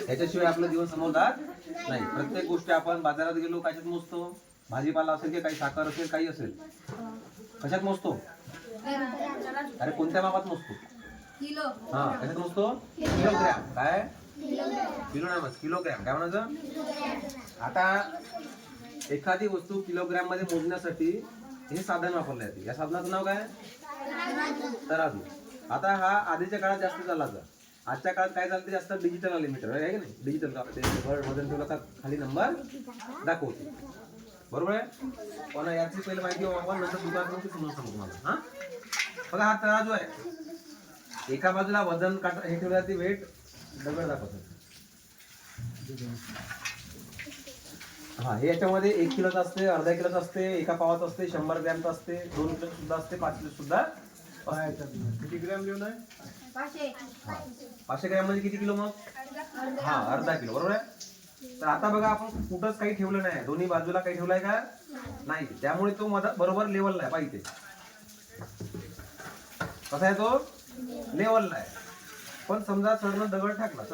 याच्याशिवाय आपलं जीवन समजणार नाही. प्रत्येक गोष्टी आपण बाजारात गेलो कशात मोजतो? भाजीपाला असेल की काही साखर असेल काही असेल कशात मोजतो? अरे कोणत्या मापात मोजतो? हा कशात मोजतो? किलोग्रॅम. काय किलो नाही मग किलोग्रॅम. काय म्हणायचं? आता एखादी वस्तू किलोग्रॅम मध्ये मोजण्यासाठी हे साधन वापरले जाते. या साधनाचं नाव काय? तराजू. आता हा आधीच्या काळात जास्त चालायचा. आजच्या काळात काय चालते? जास्त डिजिटल आले मीटर आहे की नाही? डिजिटल वजन ठेवलं का खाली नंबर दाखवते. बरोबर आहे. पण याची पहिले माहिती आपण नंतर दुकानात समजून सांगू तुम्हाला. हा बघा हा तराजू आहे. एका बाजूला वजन काटा हे ठेवलं जाते, वेट दगड दाखवतो. हा हे याच्यामध्ये 1 किलोचं असते, अर्धा किलोचं असते, एका पावाचं असते, 100 ग्रॅमचं असते, 2 किलो सुद्धा असते, 5 किलो सुद्धा. किती ग्रॅम लिहून आहे? 500 ग्रॅम म्हणजे किती किलो मग? हा अर्धा किलो. बरोबर आहे. तर आता बघा आपण कुठंच काही ठेवलं नाही, दोन्ही बाजूला काही ठेवलंय का? नाही. त्यामुळे तो बरोबर लेवलला आहे. पाहिजे कसा आहे? तो लेवलला आहे. पण समजा सरनं दगड टाकला,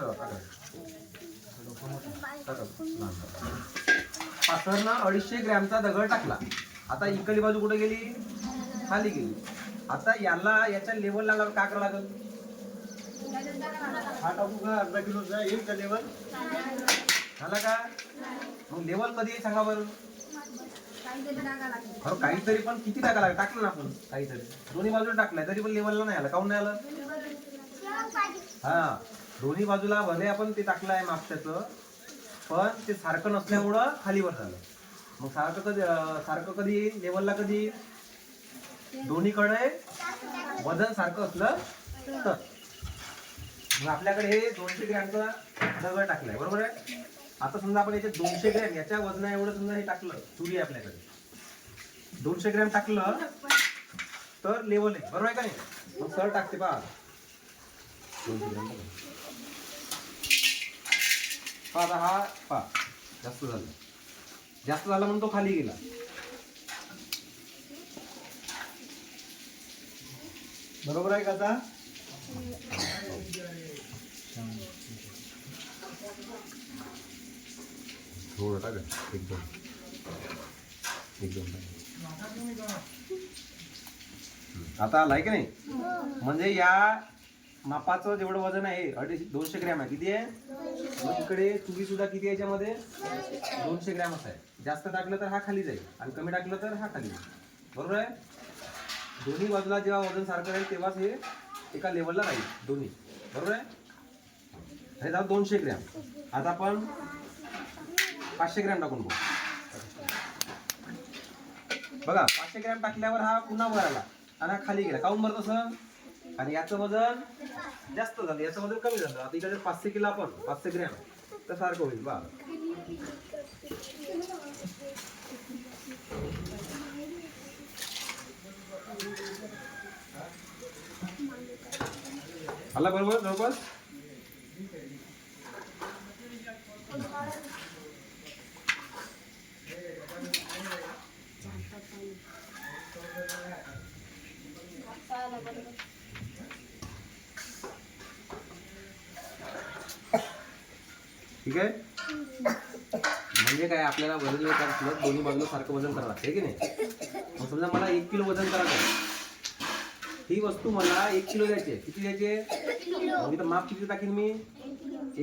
सरनं 250 ग्रॅमचा दगड टाकला. आता इकडली बाजू कुठे गेली? खाली गेली. आता याला याच्या लेवल लागल्यावर काय करावं लागेल? हा टाकू का? अर्धा किलोचा येईल का लेवल? झाला का? मग लेवल कधी येईल सांगा बरं? काहीतरी पण किती टाका लागेल? टाकलं ना आपण काहीतरी, दोन्ही बाजूला टाकलाय तरी पण लेवलला नाही आलं. काऊन नाही आलं? हा दोन्ही बाजूला भले आपण ते टाकलं आहे मापच्याचं, पण ते सारखं नसल्यामुळं खालीवर झालं. मग सारखं कधी येईल? लेवलला कधी येईल? दोन्हीकडे वजन सारखं असलं तर. मग आपल्याकडे हे 200 ग्रॅमचा दगड टाकलाय. बरोबर आहे. आता समजा आपण याच्यात 200 ग्रॅम याच्या वजना एवढं समजा हे टाकलं, तुरी आपल्याकडे 200 ग्रॅम टाकलं तर लेवल आहे. बरोबर आहे का नाही? मग सर टाकते पहा 200 ग्रॅम आता हा पहा जास्त झालं म्हणून तो खाली गेला. बरोबर आहे का? आता थोडं टाका, एकदम आता आलाय की नाही? म्हणजे या मापाचं जेवढं वजन आहे 200 ग्रॅम आहे. किती आहे? मग इकडे तुरी सुद्धा किती आहे? याच्यामध्ये 200 ग्रॅमच आहे. जास्त टाकलं तर हा खाली जाईल आणि कमी टाकलं तर हा खाली जाईल. बरोबर आहे. दोन्ही बाजूला जेव्हा वजन सारखं राहील तेव्हाच हे एका लेवलला राहील दोन्ही. बरोबर आहे. हे झालं 200 ग्रॅम. आता आपण 500 ग्रॅम टाकून बघू. बघा 500 ग्रॅम टाकल्यावर हा पुन्हा वर आला आणि हा खाली गेला. काऊन बरं तसं? आणि याचं वजन जास्त झालं, याचं वजन कमी झालं. आता इकडे 500 किलो आपण 500 ग्रॅम तर सारखं होईल. बा आला बरोबर जवळपास. ठीक आहे. म्हणजे काय आपल्याला वजन करायचं, दोन्ही बाजूला सारखं वजन करावं लागतं की नाही? मग समजा मला 1 किलो वजन करायचं आहे, ही वस्तू मला 1 किलो द्यायची आहे. किती द्यायची आहे? मग इथं माप किती टाकीन मी?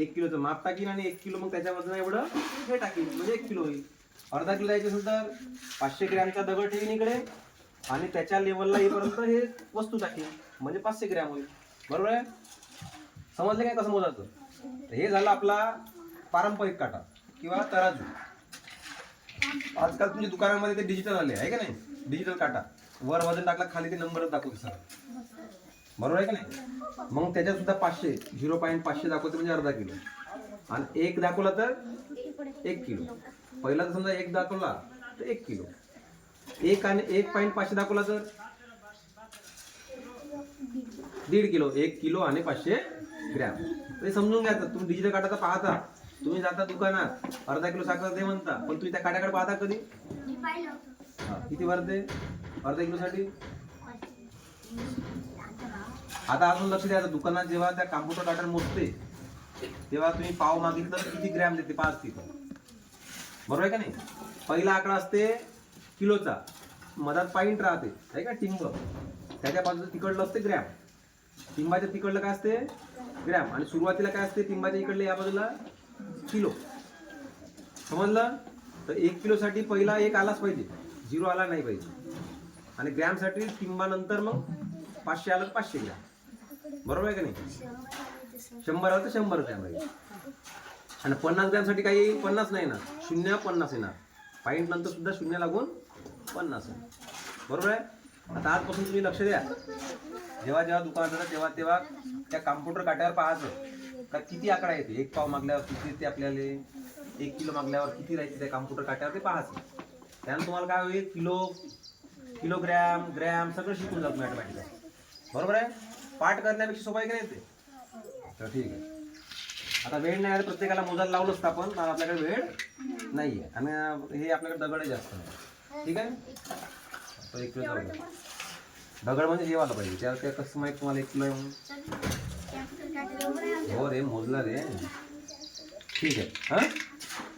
1 किलोचं माप टाकीन आणि 1 किलो मग त्याच्या वजन एवढं हे टाकीन म्हणजे 1 किलो होईल. अर्धा किलो द्यायचे असेल तर 500 ग्रॅमचा दगड ठेवीन इकडे आणि त्याच्या लेवलला येईपर्यंत हे वस्तू टाकीन म्हणजे 500 ग्रॅम होईल. बरोबर आहे. समजले काय कसं मोजायचं? हे झालं आपला पारंपरिक काटा किंवा तराजू. आजकाल तुमच्या दुकानामध्ये ते डिजिटल आले आहे का नाही? डिजिटल काटा, वर वजन टाकला खाली ते नंबरच दाखवते सर. बरोबर आहे का नाही? मग त्याच्यात सुद्धा 500 0.500 दाखवते म्हणजे अर्धा किलो आणि 1 दाखवला तर 1 किलो. पहिला तर समजा 1 दाखवला तर 1 किलो. 1 आणि 1.500 दाखवला तर 1.5 किलो. 1 किलो आणि 500 ग्रॅम. ते समजून घ्यायचं. तुम्ही डिजिटल काटाचा पाहता, तुम्ही जाता दुकानात अर्धा किलो साखर दे म्हणता, पण तुम्ही त्या काट्याकडे पाहता कधी? किती भरते अर्धा किलो साठी? आता अजून लक्ष द्यायचं, दुकानात जेव्हा त्या कॉम्प्युटर काटा मोजते तेव्हा तुम्ही पाव मागितलं तर किती ग्रॅम देते 5 तिथं, बरोबर आहे का नाही. पहिला आकडा असते किलोचा, मधात पॉइंट राहते आहे का टिंब, त्याच्या बाजूला तिकडलं असते ग्रॅम, टिंबाच्या तिकडलं काय असते ग्रॅम, आणि सुरुवातीला काय असते टिंबाच्या इकडले या बाजूला किलो. समजलं. तर 1 किलोसाठी पहिला 1 आलाच पाहिजे, 0 आला नाही पाहिजे. आणि ग्रॅमसाठी टिंबानंतर मग 500 आलं 500 ग्रॅम, बरोबर आहे का नाही. 100 आलं तर 100 ग्रॅम राहील. आणि 50 ग्रॅमसाठी काही 50 नाही येणार, 0 50 येणार. पॉईंट नंतर सुद्धा 0 लागून 50 आहे, बरोबर आहे. आता आजपासून तुम्ही लक्ष द्या, जेव्हा जेव्हा दुकानात जाता तेव्हा तेव्हा त्या कॉम्प्युटर काट्यावर पाहायचं का किती आकडा येते. 1 पाव मागल्यावर किती येते आपल्याला, 1 किलो मागल्यावर किती राहते त्या कॉम्प्युटर काट्यावर ते पाहायचं. त्यानं तुम्हाला काय होईल, किलो, किलोग्रॅम, ग्रॅम सगळं शिकून जात मॅथमॅटिक्स, बरोबर आहे. पाठ करण्यापेक्षा सोपं आहे की नाही ते. तर ठीक आहे. आता वेळ नाही आहे, प्रत्येकाला मोजायला लावलं असतं आपण, पण आपल्याकडे वेळ नाही आहे आणि हे आपल्याकडे दगडही जास्त नाही, ठीक आहे. तो 1 किलो दगड म्हणजे हे वाला पाहिजे, त्या कसं माहित तुम्हाला 1 किलो आहे म्हणून. हो रे, मोजला रे, ठीक आहे. हा,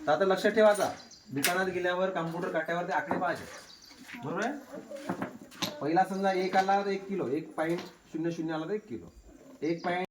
तर आता लक्षात ठेवायचा, दुकानात गेल्यावर कॉम्प्युटर काट्यावर ते आकडे पाहायचे, बरोबर आहे. पहिला समजा 1 आला तर 1 किलो, 1.00 आला तर 1 किलो, 1.